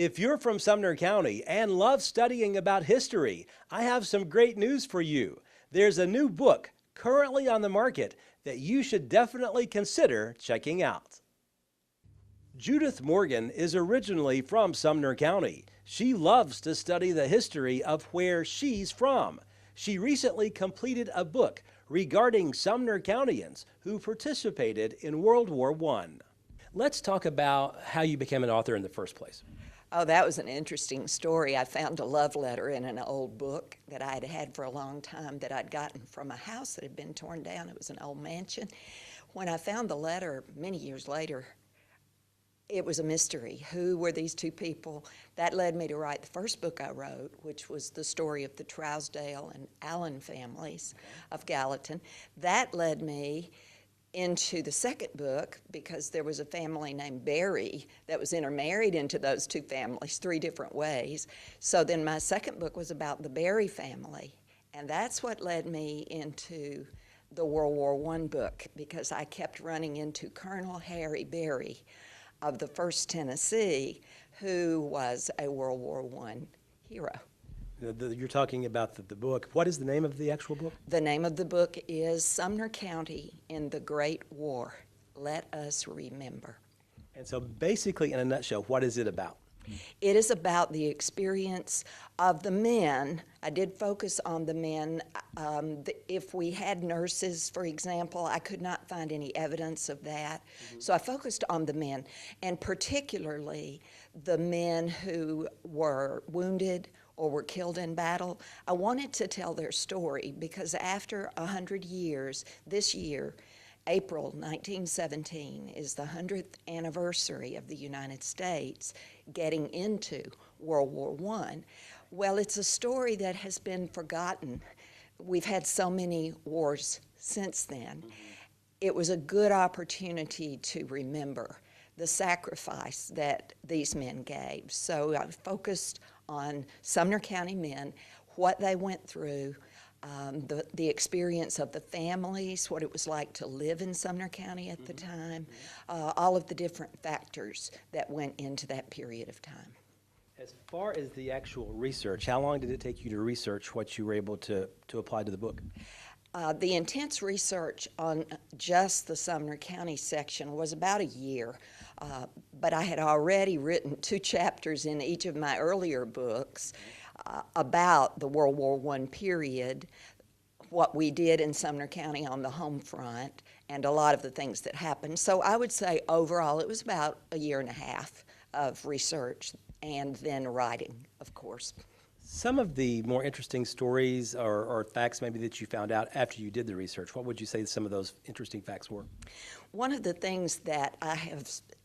If you're from Sumner County and love studying about history, I have some great news for you. There's a new book currently on the market that you should definitely consider checking out. Judith Morgan is originally from Sumner County. She loves to study the history of where she's from. She recently completed a book regarding Sumner Countyans who participated in World War I. Let's talk about how you became an author in the first place. Oh, that was an interesting story. I found a love letter in an old book that I had had for a long time that I'd gotten from a house that had been torn down. It was an old mansion. When I found the letter many years later, it was a mystery. Who were these two people? That led me to write the first book I wrote, which was the story of the Trousdale and Allen families of Gallatin. That led me into the second book because there was a family named Berry that was intermarried into those two families 3 different ways. So then my second book was about the Berry family, and that's what led me into the World War I book, because I kept running into Colonel Harry Berry of the 1st Tennessee, who was a World War I hero. You're talking about the book. What is the name of the actual book? The name of the book is Sumner County in the Great War. Let us remember. And so basically, in a nutshell, what is it about? It is about the experience of the men. I did focus on the men. If we had nurses, for example, I could not find any evidence of that. So I focused on the men, and particularly the men who were wounded or were killed in battle. I wanted to tell their story because after 100 years, this year, April 1917, is the 100th anniversary of the United States getting into World War I. Well, it's a story that has been forgotten. We've had so many wars since then. It was a good opportunity to remember the sacrifice that these men gave. So I focused on Sumner County men, what they went through, the experience of the families, what it was like to live in Sumner County at the time, all of the different factors that went into that period of time. As far as the actual research, how long did it take you to research what you were able to apply to the book? The intense research on just the Sumner County section was about a year, but I had already written 2 chapters in each of my earlier books about the World War I period, what we did in Sumner County on the home front, and a lot of the things that happened. So I would say overall it was about a year and a half of research and then writing, of course. Some of the more interesting stories or facts maybe that you found out after you did the research, what would you say some of those interesting facts were? One of the things that I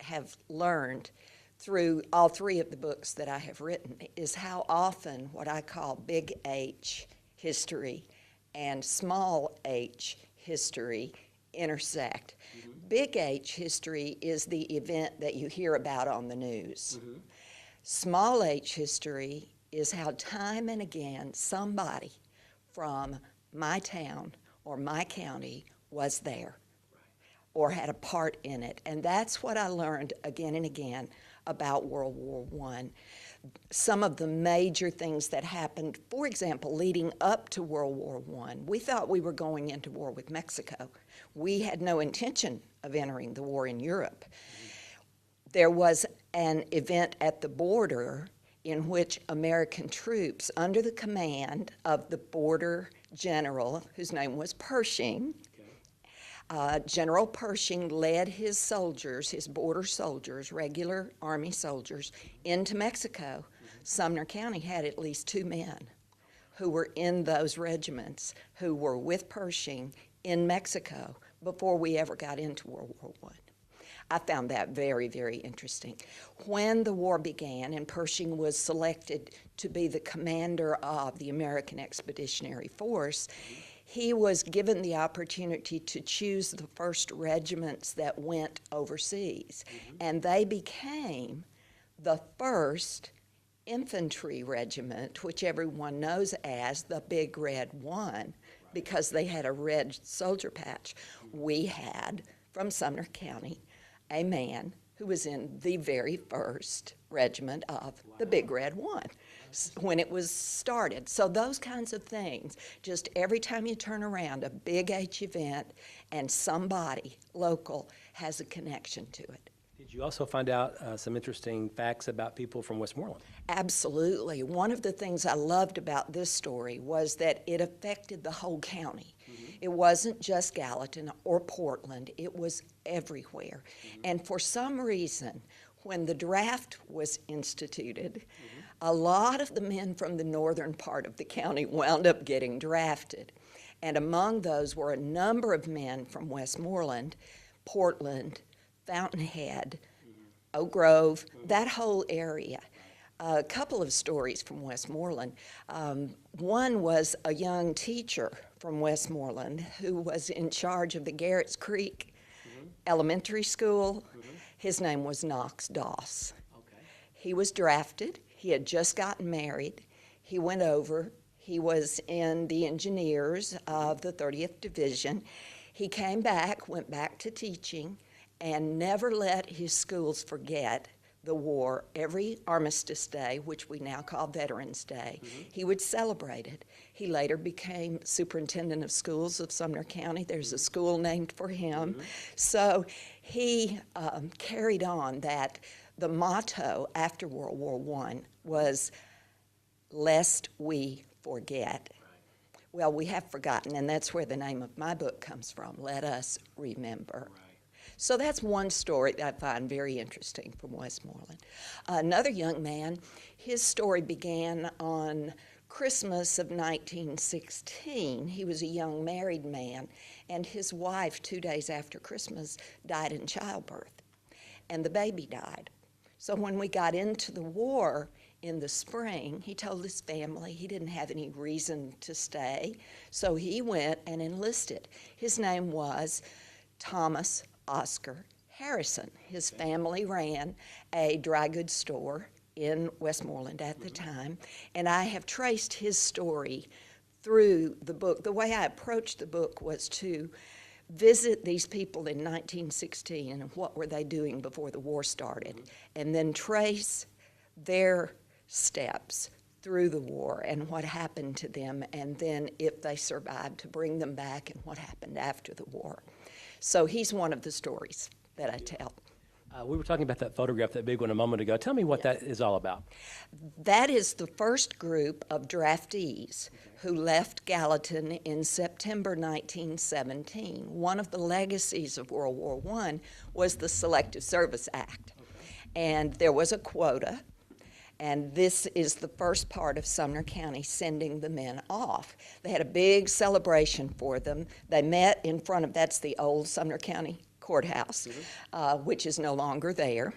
have learned through all 3 of the books that I have written is how often what I call big H history and small h history intersect. Big H history is the event that you hear about on the news. Small h history is how time and again somebody from my town or my county was there or had a part in it. And that's what I learned again and again about World War I. Some of the major things that happened, for example, leading up to World War I, we thought we were going into war with Mexico. We had no intention of entering the war in Europe. There was an event at the border in which American troops, under the command of the border general, whose name was Pershing, General Pershing led his soldiers, his border soldiers, regular Army soldiers, into Mexico. Sumner County had at least 2 men who were in those regiments who were with Pershing in Mexico before we ever got into World War I. I found that very, very interesting. When the war began and Pershing was selected to be the commander of the American Expeditionary Force, he was given the opportunity to choose the first regiments that went overseas. And they became the 1st Infantry Regiment, which everyone knows as the Big Red One, because they had a red soldier patch. We had, from Sumner County, a man who was in the very first regiment of the Big Red One when it was started. So those kinds of things, just every time you turn around, a big H event and somebody local has a connection to it. Did you also find out some interesting facts about people from Westmoreland? Absolutely. One of the things I loved about this story was that it affected the whole county. It wasn't just Gallatin or Portland, it was everywhere. And for some reason, when the draft was instituted, a lot of the men from the northern part of the county wound up getting drafted. And among those were a number of men from Westmoreland, Portland, Fountainhead, Oak Grove, that whole area. A couple of stories from Westmoreland. One was a young teacher from Westmoreland who was in charge of the Garrett's Creek Elementary School. His name was Knox Doss. He was drafted. He had just gotten married. He went over. He was in the engineers of the 30th Division. He came back, went back to teaching, and never let his schools forget the war. Every Armistice Day, which we now call Veterans Day, he would celebrate it. He later became superintendent of schools of Sumner County. There's a school named for him. So he carried on that. The motto after World War I was, "Lest we forget." Well, we have forgotten, and that's where the name of my book comes from, Let Us Remember. So that's one story that I find very interesting from Westmoreland. Another young man, his story began on Christmas of 1916. He was a young married man, and his wife, 2 days after Christmas, died in childbirth, and the baby died. So when we got into the war in the spring, he told his family he didn't have any reason to stay, so he went and enlisted. His name was Thomas Oscar Harrison. His family ran a dry goods store in Westmoreland at the time, and I have traced his story through the book. The way I approached the book was to visit these people in 1916 and what were they doing before the war started, and then trace their steps through the war and what happened to them, and then if they survived, to bring them back and what happened after the war. So he's one of the stories that I tell. We were talking about that photograph, that big one, a moment ago. Tell me what that is all about. That is the first group of draftees who left Gallatin in September 1917. One of the legacies of World War I was the Selective Service Act. And there was a quota, and this is the first part of Sumner County sending the men off. They had a big celebration for them. They met in front of, that's the old Sumner County courthouse, which is no longer there.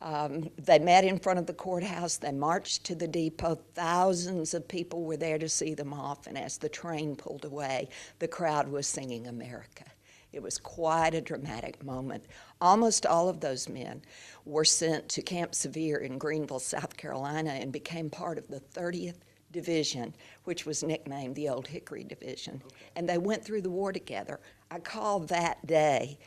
They met in front of the courthouse. They marched to the depot. Thousands of people were there to see them off, and as the train pulled away, the crowd was singing America. It was quite a dramatic moment. Almost all of those men were sent to Camp Sevier in Greenville, South Carolina, and became part of the 30th Division, which was nicknamed the Old Hickory Division. And they went through the war together. I call that day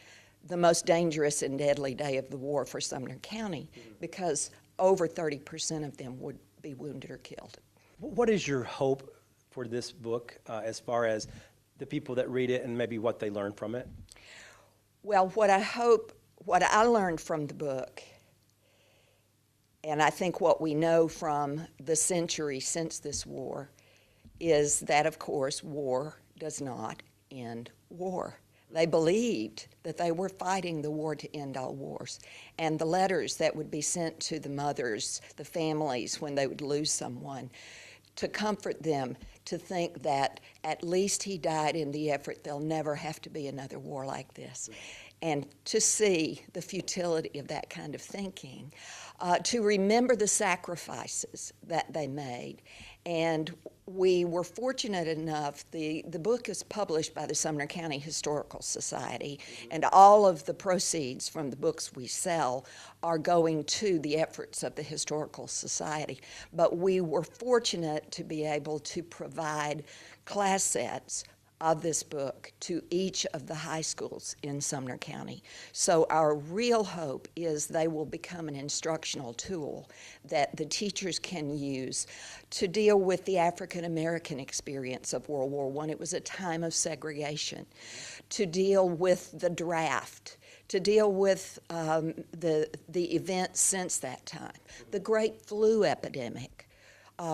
the most dangerous and deadly day of the war for Sumner County, because over 30% of them would be wounded or killed. What is your hope for this book as far as the people that read it and maybe what they learn from it? Well, what I learned from the book, and I think what we know from the century since this war, is that, of course, war does not end war. They believed that they were fighting the war to end all wars. And the letters that would be sent to the mothers, the families, when they would lose someone, to comfort them, to think that at least he died in the effort, there'll never have to be another war like this. And to see the futility of that kind of thinking, to remember the sacrifices that they made. And we were fortunate enough, the book is published by the Sumner County Historical Society, and all of the proceeds from the books we sell are going to the efforts of the Historical Society. But we were fortunate to be able to provide class sets of this book to each of the high schools in Sumner County. So our real hope is they will become an instructional tool that the teachers can use to deal with the African American experience of World War I. It was a time of segregation. To deal with the draft, to deal with the events since that time, the Great Flu epidemic.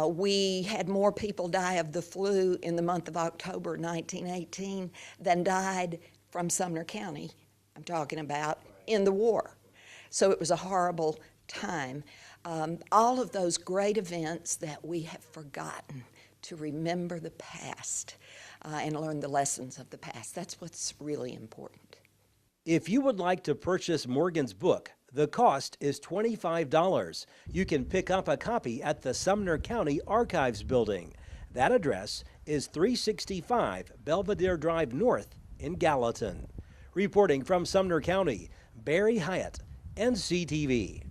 We had more people die of the flu in the month of October 1918 than died from Sumner County, I'm talking about, in the war. So it was a horrible time. All of those great events that we have forgotten, to remember the past and learn the lessons of the past. That's what's really important. If you would like to purchase Morgan's book, the cost is $25. You can pick up a copy at the Sumner County Archives Building. That address is 365 Belvedere Drive North in Gallatin. Reporting from Sumner County, Barry Hyatt, NCTV.